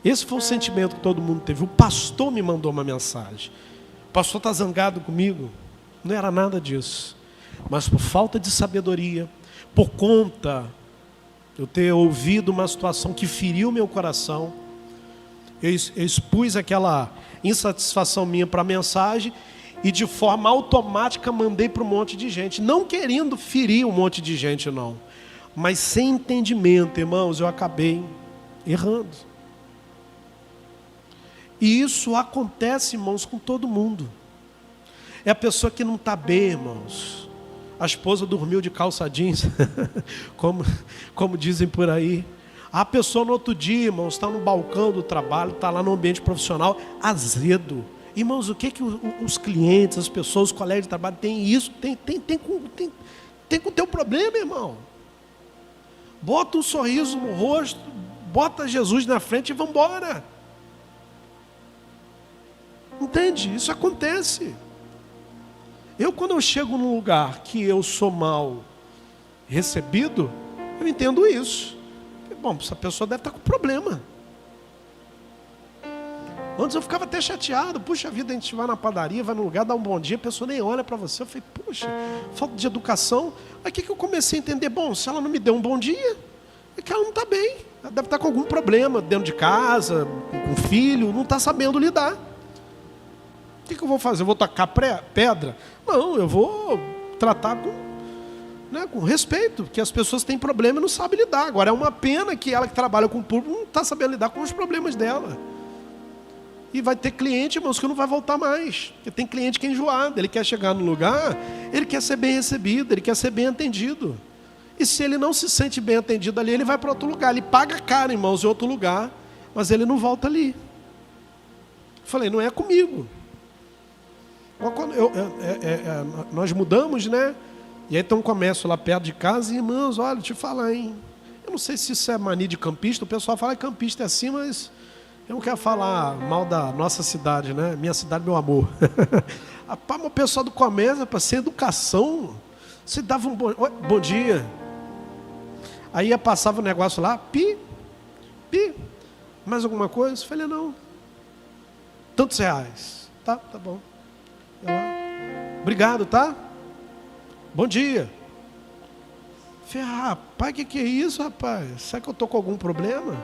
Esse foi o sentimento que todo mundo teve. O pastor me mandou uma mensagem. O pastor está zangado comigo? Não era nada disso. Mas por falta de sabedoria, por conta de eu ter ouvido uma situação que feriu meu coração, eu expus aquela insatisfação minha para a mensagem e de forma automática mandei para um monte de gente. Não querendo ferir um monte de gente, não. Mas sem entendimento, irmãos, eu acabei errando. E isso acontece, irmãos, com todo mundo. É a pessoa que não está bem, irmãos. A esposa dormiu de calça jeans, como dizem por aí. A pessoa no outro dia, irmãos, está no balcão do trabalho, está lá no ambiente profissional, azedo. Irmãos, o que os clientes, as pessoas, os colegas de trabalho têm isso? Tem com o teu problema, irmão. Bota um sorriso no rosto, bota Jesus na frente e vamos embora. Entende? Isso acontece. Quando eu chego num lugar que eu sou mal recebido, eu entendo isso. Bom, essa pessoa deve estar com problema. Antes eu ficava até chateado. Puxa vida, a gente vai na padaria, vai no lugar, dá um bom dia, a pessoa nem olha para você. Eu falei, puxa, falta de educação. Aí o que eu comecei a entender? Bom, se ela não me deu um bom dia, é que ela não está bem. Ela deve estar com algum problema dentro de casa, com o filho, não está sabendo lidar. O que eu vou fazer? Eu vou tacar pedra? Não, eu vou tratar né, com respeito, porque as pessoas têm problema e não sabem lidar. Agora, é uma pena que ela que trabalha com o público não está sabendo lidar com os problemas dela. E vai ter cliente, irmãos, que não vai voltar mais. Porque tem cliente que é enjoado, ele quer chegar no lugar, ele quer ser bem recebido, ele quer ser bem atendido. E se ele não se sente bem atendido ali, ele vai para outro lugar. Ele paga caro, irmãos, em outro lugar, mas ele não volta ali. Eu falei, não é comigo. Nós mudamos, né? E aí tem um comércio lá perto de casa, e irmãos, olha, deixa eu te falar, hein? Eu não sei se isso é mania de campista, o pessoal fala que campista é assim, mas eu não quero falar mal da nossa cidade, né? Minha cidade, meu amor. Rapaz, o pessoal do comércio, para ser educação, você dava um bom dia. Aí passava o negócio lá, pi, mais alguma coisa? Eu falei, não. Tantos reais. Tá bom. Obrigado, tá? Bom dia. Falei, rapaz, que é isso, rapaz? Será que eu estou com algum problema?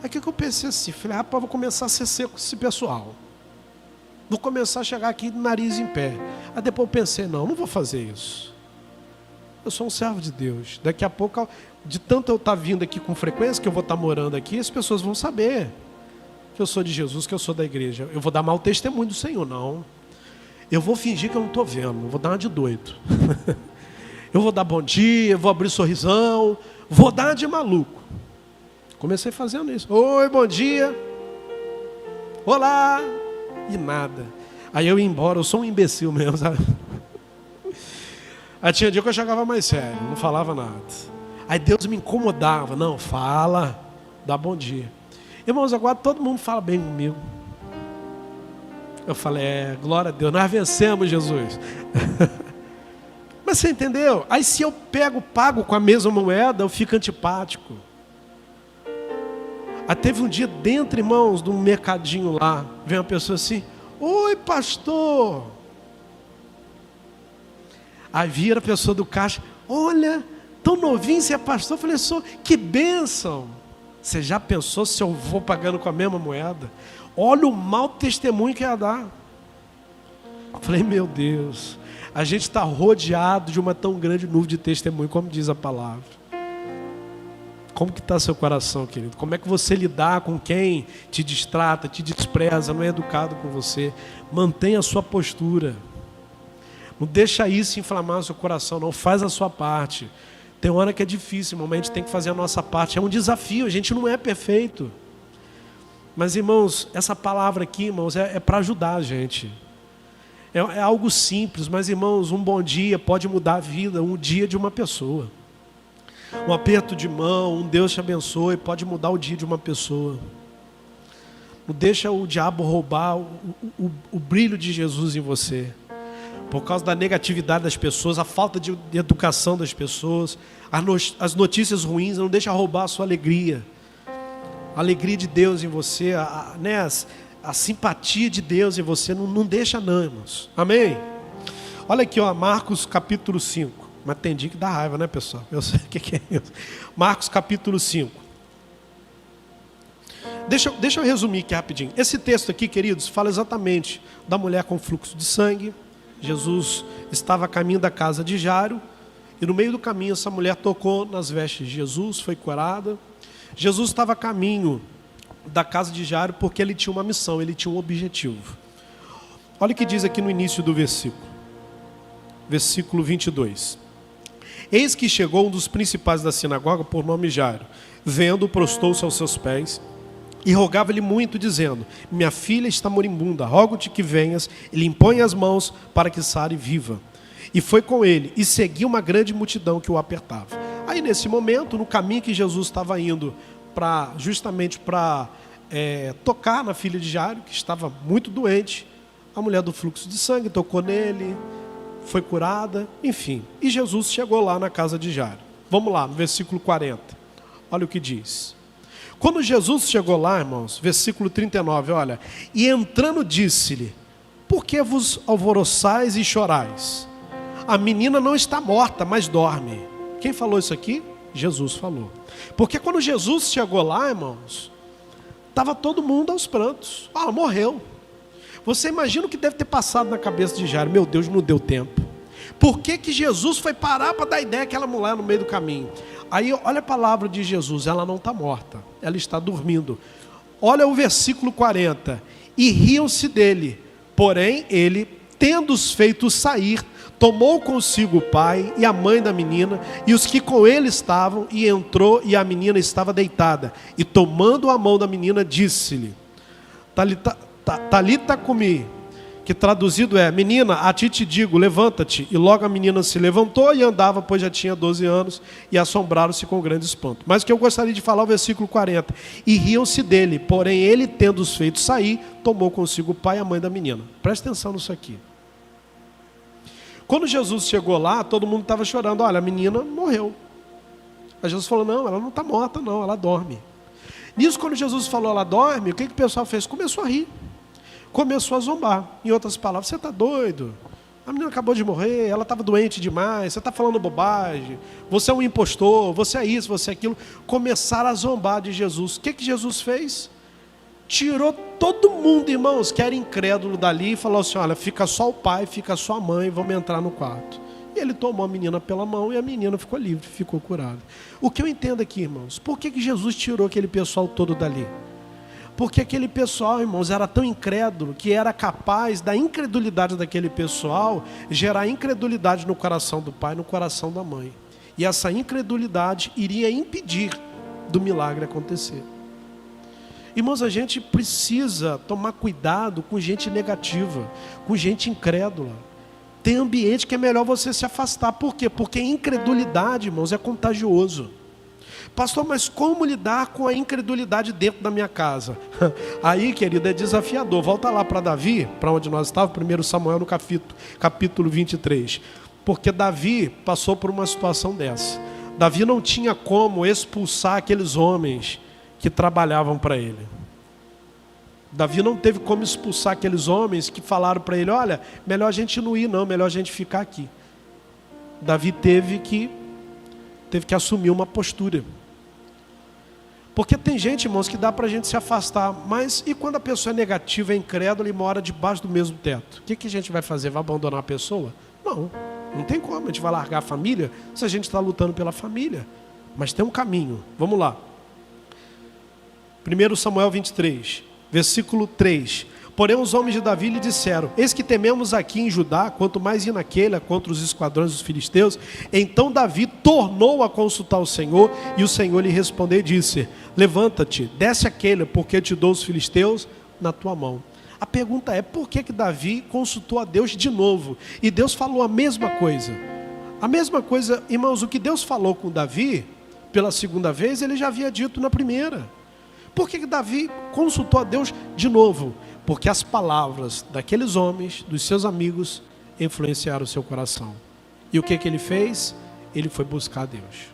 Aí o que eu pensei assim? Falei, rapaz, vou começar a ser seco com esse pessoal. Vou começar a chegar aqui de nariz em pé. Aí depois eu pensei, não vou fazer isso. Eu sou um servo de Deus. Daqui a pouco, de tanto eu estar vindo aqui com frequência, que eu vou estar morando aqui, as pessoas vão saber que eu sou de Jesus, que eu sou da igreja. Eu vou dar mau testemunho do Senhor, não. Eu vou fingir que eu não estou vendo, eu vou dar uma de doido. Eu vou dar bom dia, vou abrir sorrisão, vou dar uma de maluco. Comecei fazendo isso. Oi, bom dia. Olá. E nada. Aí eu ia embora, eu sou um imbecil mesmo, sabe? Aí tinha dia que eu chegava mais sério, não falava nada. Aí Deus me incomodava. Não, fala, dá bom dia. Irmãos, agora todo mundo fala bem comigo. Eu falei, glória a Deus, nós vencemos, Jesus. Mas você entendeu? Aí se eu pago com a mesma moeda, eu fico antipático. Aí teve um dia dentro, irmãos, de um mercadinho lá, veio uma pessoa assim, oi pastor. Aí vira a pessoa do caixa, olha, tão novinho, você é pastor? Eu falei, sou, que bênção. Você já pensou se eu vou pagando com a mesma moeda? Olha o mau testemunho que ia dar. Eu falei, meu Deus, a gente está rodeado de uma tão grande nuvem de testemunho, como diz a palavra. Como que está seu coração, querido? Como é que você lidar com quem te distrata, te despreza, não é educado com você? Mantenha a sua postura. Não deixa isso inflamar o seu coração, não. Faz a sua parte. Tem hora que é difícil, mas a gente tem que fazer a nossa parte. É um desafio, a gente não é perfeito. Mas, irmãos, essa palavra aqui, irmãos, é para ajudar a gente. É algo simples, mas, irmãos, um bom dia pode mudar a vida, um dia de uma pessoa. Um aperto de mão, um Deus te abençoe, pode mudar o dia de uma pessoa. Não deixa o diabo roubar o brilho de Jesus em você. Por causa da negatividade das pessoas, a falta de educação das pessoas, as notícias ruins, não deixa roubar a sua alegria. A alegria de Deus em você, a simpatia de Deus em você, não deixa não, irmãos. Amém? Olha aqui, ó, Marcos capítulo 5. Mas tem dia que dá raiva, né, pessoal? Eu sei o que é isso. Marcos capítulo 5. Deixa eu resumir aqui rapidinho. Esse texto aqui, queridos, fala exatamente da mulher com fluxo de sangue. Jesus estava a caminho da casa de Jairo, e no meio do caminho essa mulher tocou nas vestes de Jesus, foi curada. Jesus estava a caminho da casa de Jairo porque ele tinha uma missão, ele tinha um objetivo. Olha o que diz aqui no início do versículo. Versículo 22. Eis que chegou um dos principais da sinagoga, por nome Jairo. Vendo, prostou-se aos seus pés e rogava-lhe muito, dizendo: minha filha está moribunda, rogo-te que venhas e lhe impõe as mãos para que sare viva. E foi com ele, e seguia uma grande multidão que o apertava. Aí nesse momento, no caminho que Jesus estava indo, justamente para tocar na filha de Jairo, que estava muito doente, a mulher do fluxo de sangue tocou nele, foi curada, enfim. E Jesus chegou lá na casa de Jairo. Vamos lá, no versículo 40. Olha o que diz. Quando Jesus chegou lá, irmãos, versículo 39, olha. E entrando disse-lhe: por que vos alvoroçais e chorais? A menina não está morta, mas dorme. Quem falou isso aqui? Jesus falou. Porque quando Jesus chegou lá, irmãos, estava todo mundo aos prantos. Ah, morreu. Você imagina o que deve ter passado na cabeça de Jairo. Meu Deus, não deu tempo. Por que que Jesus foi parar para dar ideia àquela mulher no meio do caminho? Aí olha a palavra de Jesus, ela não está morta, ela está dormindo. Olha o versículo 40. E riam-se dele, porém ele, tendo-os feito sair, tomou consigo o pai e a mãe da menina e os que com ele estavam, e entrou, e a menina estava deitada. E tomando a mão da menina, disse-lhe, Talita cumi, que traduzido é, menina, a ti te digo, levanta-te. E logo a menina se levantou e andava, pois já tinha 12 anos, e assombraram-se com grande espanto. Mas o que eu gostaria de falar é o versículo 40. E riam-se dele, porém ele, tendo-os feito sair, tomou consigo o pai e a mãe da menina. Presta atenção nisso aqui. Quando Jesus chegou lá, todo mundo estava chorando. Olha, a menina morreu. Aí Jesus falou, não, ela não está morta não, ela dorme. Nisso, quando Jesus falou, ela dorme, o que o pessoal fez? Começou a rir. Começou a zombar. Em outras palavras, você está doido? A menina acabou de morrer, ela estava doente demais, você está falando bobagem, você é um impostor, você é isso, você é aquilo. Começaram a zombar de Jesus. O que Jesus fez? Tirou todo mundo, irmãos, que era incrédulo dali e falou assim, olha, fica só o pai, fica só a mãe, vamos entrar no quarto. E ele tomou a menina pela mão e a menina ficou livre, ficou curada. O que eu entendo aqui, irmãos, por que Jesus tirou aquele pessoal todo dali? Porque aquele pessoal, irmãos, era tão incrédulo que era capaz da incredulidade daquele pessoal gerar incredulidade no coração do pai, no coração da mãe. E essa incredulidade iria impedir do milagre acontecer. Irmãos, a gente precisa tomar cuidado com gente negativa, com gente incrédula. Tem ambiente que é melhor você se afastar. Por quê? Porque incredulidade, irmãos, é contagioso. Pastor, mas como lidar com a incredulidade dentro da minha casa? Aí, querido, é desafiador. Volta lá para Davi, para onde nós estávamos, 1 Samuel no capítulo 23. Porque Davi passou por uma situação dessa. Davi não tinha como expulsar aqueles homens que trabalhavam para ele. Davi não teve como expulsar aqueles homens que falaram para ele, olha, melhor a gente não ir não, melhor a gente ficar aqui. Davi teve que assumir uma postura. Porque tem gente, irmãos, que dá para a gente se afastar, mas e quando a pessoa é negativa, é incrédula e mora debaixo do mesmo teto? O que a gente vai fazer? Vai abandonar a pessoa? Não, não tem como, a gente vai largar a família se a gente está lutando pela família. Mas tem um caminho, vamos lá. 1 Samuel 23, versículo 3. Porém os homens de Davi lhe disseram, eis que tememos aqui em Judá, quanto mais ir naquela contra os esquadrões dos filisteus. Então Davi tornou a consultar o Senhor, e o Senhor lhe respondeu e disse, levanta-te, desce aquele, porque te dou os filisteus na tua mão. A pergunta é, por que Davi consultou a Deus de novo? E Deus falou a mesma coisa. A mesma coisa, irmãos, o que Deus falou com Davi, pela segunda vez, ele já havia dito na primeira. Por que Davi consultou a Deus de novo? Porque as palavras daqueles homens, dos seus amigos, influenciaram o seu coração. E o que ele fez? Ele foi buscar a Deus.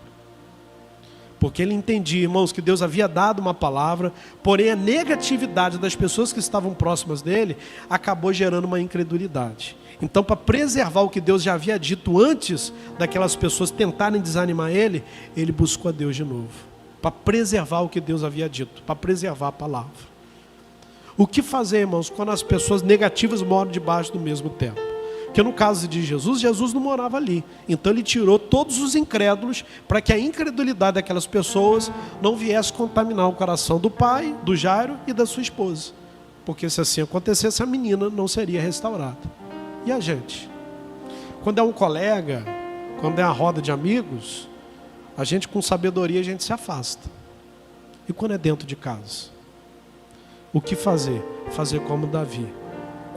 Porque ele entendia, irmãos, que Deus havia dado uma palavra, porém a negatividade das pessoas que estavam próximas dele acabou gerando uma incredulidade. Então, para preservar o que Deus já havia dito antes daquelas pessoas tentarem desanimar ele, ele buscou a Deus de novo. Para preservar o que Deus havia dito, para preservar a palavra. O que fazer, irmãos, quando as pessoas negativas moram debaixo do mesmo teto? Porque no caso de Jesus, Jesus não morava ali. Então ele tirou todos os incrédulos para que a incredulidade daquelas pessoas não viesse contaminar o coração do pai, do Jairo e da sua esposa. Porque se assim acontecesse, a menina não seria restaurada. E a gente? Quando é um colega, quando é uma roda de amigos, a gente com sabedoria a gente se afasta. E quando é dentro de casa? O que fazer? Fazer como Davi.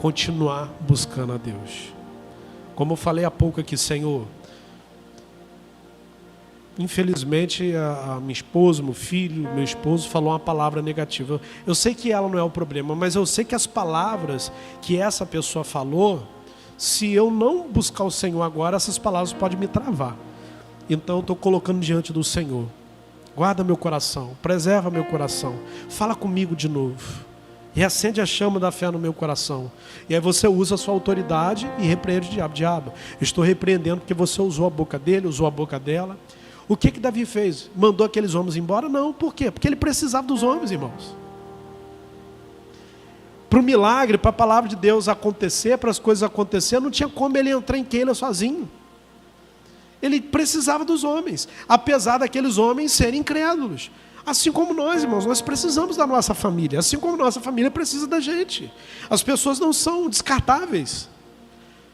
Continuar buscando a Deus. Como eu falei há pouco aqui, Senhor, infelizmente a minha esposa, meu filho, meu esposo falou uma palavra negativa. Eu sei que ela não é o problema, mas eu sei que as palavras que essa pessoa falou, se eu não buscar o Senhor agora, essas palavras podem me travar. Então eu estou colocando diante do Senhor. Guarda meu coração, preserva meu coração, fala comigo de novo. Reacende a chama da fé no meu coração. E aí você usa a sua autoridade e repreende o diabo. Diabo, eu estou repreendendo porque você usou a boca dele, usou a boca dela. O que Davi fez? Mandou aqueles homens embora? Não, por quê? Porque ele precisava dos homens, irmãos. Para o milagre, para a palavra de Deus acontecer, para as coisas acontecerem, não tinha como ele entrar em Keila sozinho. Ele precisava dos homens, apesar daqueles homens serem incrédulos. Assim como nós, irmãos, nós precisamos da nossa família, assim como nossa família precisa da gente. As pessoas não são descartáveis.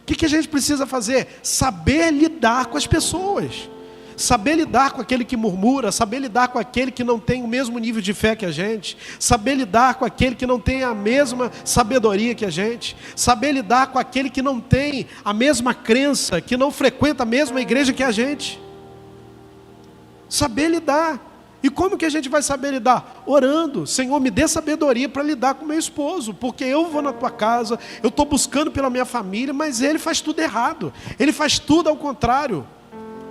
O que a gente precisa fazer? Saber lidar com as pessoas. Saber lidar com aquele que murmura, saber lidar com aquele que não tem o mesmo nível de fé que a gente, saber lidar com aquele que não tem a mesma sabedoria que a gente, saber lidar com aquele que não tem a mesma crença, que não frequenta a mesma igreja que a gente. Saber lidar. E como que a gente vai saber lidar? Orando. Senhor, me dê sabedoria para lidar com meu esposo, porque eu vou na tua casa, eu estou buscando pela minha família, mas ele faz tudo errado, ele faz tudo ao contrário.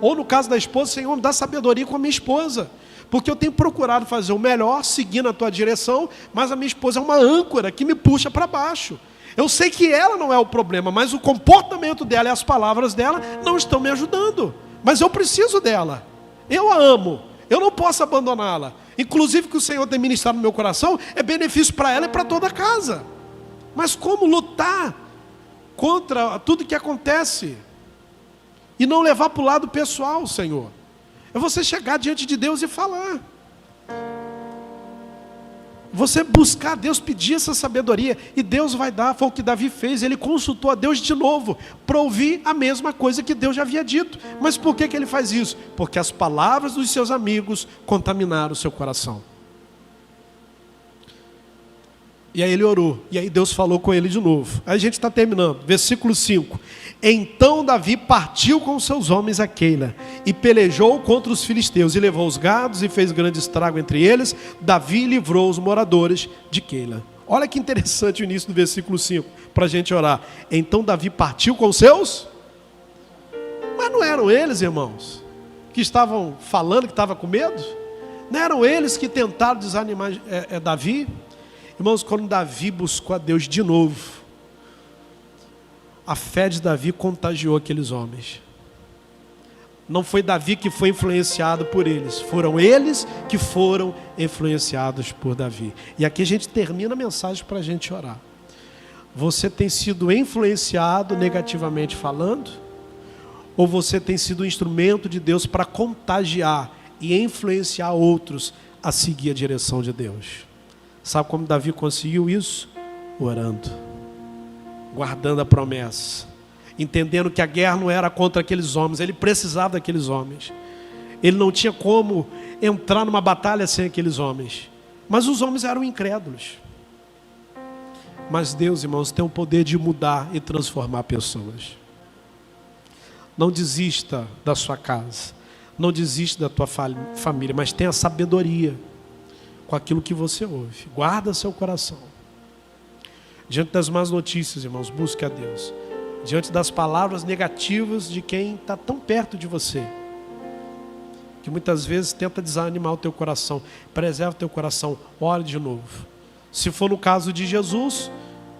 Ou no caso da esposa, Senhor, me dá sabedoria com a minha esposa, porque eu tenho procurado fazer o melhor, seguindo a tua direção, mas a minha esposa é uma âncora que me puxa para baixo. Eu sei que ela não é o problema, mas o comportamento dela e as palavras dela não estão me ajudando. Mas eu preciso dela, eu a amo, eu não posso abandoná-la. Inclusive o que o Senhor tem ministrado no meu coração é benefício para ela e para toda a casa. Mas como lutar contra tudo que acontece? E não levar para o lado pessoal, Senhor. É você chegar diante de Deus e falar. Você buscar a Deus, pedir essa sabedoria. E Deus vai dar, foi o que Davi fez. Ele consultou a Deus de novo, para ouvir a mesma coisa que Deus já havia dito. Mas por que ele faz isso? Porque as palavras dos seus amigos contaminaram o seu coração. E aí ele orou, e aí Deus falou com ele de novo. Aí a gente está terminando, versículo 5. Então Davi partiu com seus homens a Keila, e pelejou contra os filisteus, e levou os gados, e fez grande estrago entre eles. Davi livrou os moradores de Keila. Olha que interessante o início do versículo 5, para a gente orar. Então Davi partiu com seus... Mas não eram eles, irmãos, que estavam falando que estavam com medo? Não eram eles que tentaram desanimar Davi? Irmãos, quando Davi buscou a Deus de novo, a fé de Davi contagiou aqueles homens. Não foi Davi que foi influenciado por eles, foram eles que foram influenciados por Davi. E aqui a gente termina a mensagem para a gente orar. Você tem sido influenciado negativamente falando? Ou você tem sido um instrumento de Deus para contagiar e influenciar outros a seguir a direção de Deus? Sabe como Davi conseguiu isso? Orando, guardando a promessa, entendendo que a guerra não era contra aqueles homens, ele precisava daqueles homens. Ele não tinha como entrar numa batalha sem aqueles homens. Mas os homens eram incrédulos. Mas Deus, irmãos, tem o poder de mudar e transformar pessoas. Não desista da sua casa, não desista da tua família, mas tenha sabedoria com aquilo que você ouve. Guarda seu coração. Diante das más notícias, irmãos, busque a Deus. Diante das palavras negativas de quem está tão perto de você, que muitas vezes tenta desanimar o teu coração, preserva o teu coração, ore de novo. Se for no caso de Jesus,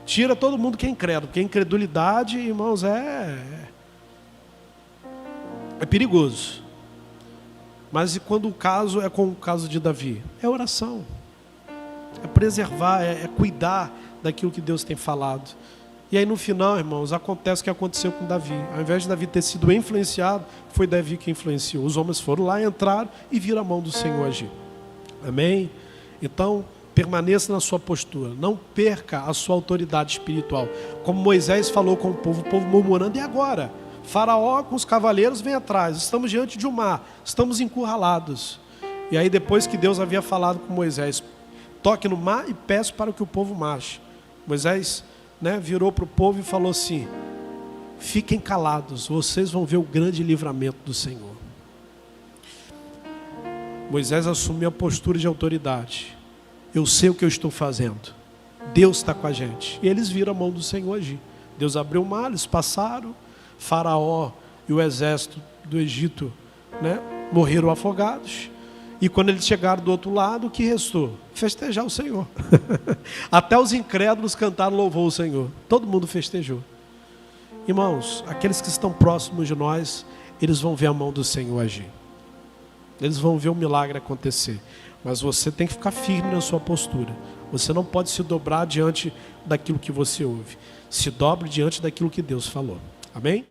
tira todo mundo que é incrédulo, porque a incredulidade, irmãos, é perigoso. Mas e quando o caso é como o caso de Davi? É oração, é preservar, é cuidar daquilo que Deus tem falado. E aí no final, irmãos, acontece o que aconteceu com Davi. Ao invés de Davi ter sido influenciado, foi Davi que influenciou. Os homens foram lá, entraram e viram a mão do Senhor agir. Amém? Então, permaneça na sua postura, não perca a sua autoridade espiritual. Como Moisés falou com o povo murmurando, e agora? Faraó com os cavaleiros vem atrás, estamos diante de um mar, estamos encurralados. E aí depois que Deus havia falado com Moisés, toque no mar e peço para que o povo marche. Moisés, virou para o povo e falou assim: fiquem calados, vocês vão ver o grande livramento do Senhor. Moisés assumiu a postura de autoridade. Eu sei o que eu estou fazendo, Deus está com a gente. E eles viram a mão do Senhor agir. Deus abriu o mar, eles passaram. Faraó e o exército do Egito, morreram afogados. E quando eles chegaram do outro lado, o que restou? Festejar o Senhor. Até os incrédulos cantaram louvor ao Senhor. Todo mundo festejou. Irmãos, aqueles que estão próximos de nós, eles vão ver a mão do Senhor agir. Eles vão ver o milagre acontecer. Mas você tem que ficar firme na sua postura. Você não pode se dobrar diante daquilo que você ouve. Se dobre diante daquilo que Deus falou. Amém?